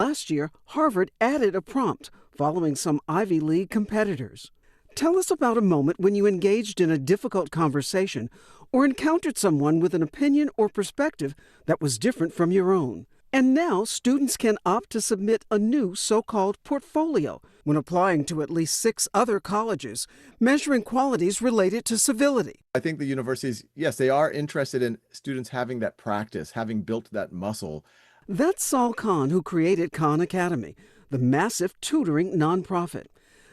last year, Harvard added a prompt following some Ivy League competitors. Tell us about a moment when you engaged in a difficult conversation or encountered someone with an opinion or perspective that was different from your own. And now students can opt to submit a new so-called portfolio when applying to at least 6 other colleges, measuring qualities related to civility. I think the universities, yes, they are interested in students having that practice, having built that muscle. That's Saul Khan, who created Khan Academy, the massive tutoring nonprofit.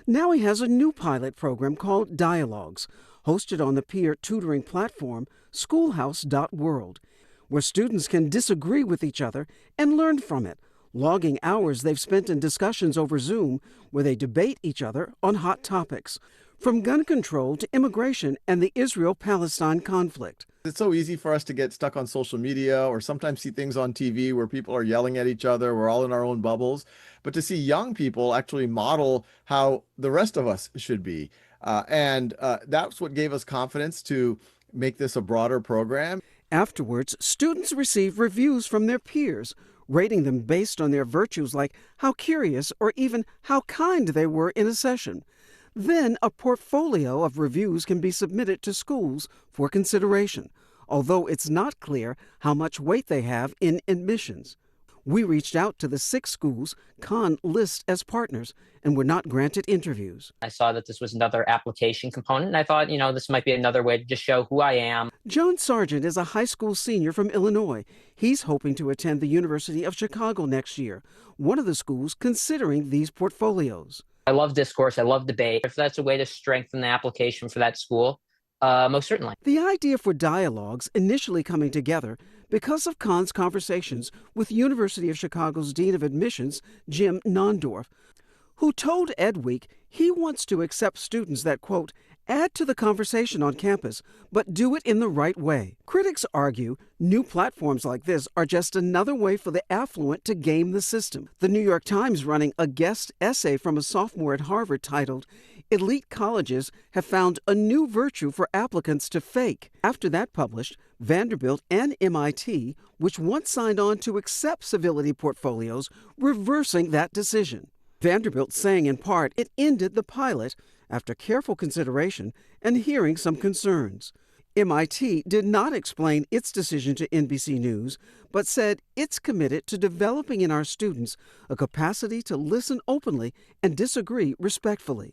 Now he has a new pilot program called Dialogues, hosted on the peer tutoring platform schoolhouse.world, where students can disagree with each other and learn from it, logging hours they've spent in discussions over Zoom where they debate each other on hot topics, from gun control to immigration and the Israel-Palestine conflict. It's so easy for us to get stuck on social media or sometimes see things on TV where people are yelling at each other. We're all in our own bubbles. But to see young people actually model how the rest of us should be. That's what gave us confidence to make this a broader program. Afterwards, students receive reviews from their peers, rating them based on their virtues like how curious or even how kind they were in a session. Then a portfolio of reviews can be submitted to schools for consideration, although it's not clear how much weight they have in admissions. We reached out to the 6 schools Khan lists as partners and were not granted interviews. I saw that this was another application component, and I thought, this might be another way to just show who I am. John Sargent is a high school senior from Illinois. He's hoping to attend the University of Chicago next year, one of the schools considering these portfolios. I love discourse. I love debate. If that's a way to strengthen the application for that school, most certainly. The idea for Dialogues initially coming together because of Khan's conversations with University of Chicago's Dean of Admissions, Jim Nondorf, who told Ed Week he wants to accept students that, quote, add to the conversation on campus, but do it in the right way. Critics argue new platforms like this are just another way for the affluent to game the system. The New York Times running a guest essay from a sophomore at Harvard titled, Elite Colleges Have Found a New Virtue for Applicants to Fake. After that published, Vanderbilt and MIT, which once signed on to accept civility portfolios, reversing that decision. Vanderbilt saying in part it ended the pilot after careful consideration and hearing some concerns. MIT did not explain its decision to NBC News, but said it's committed to developing in our students a capacity to listen openly and disagree respectfully.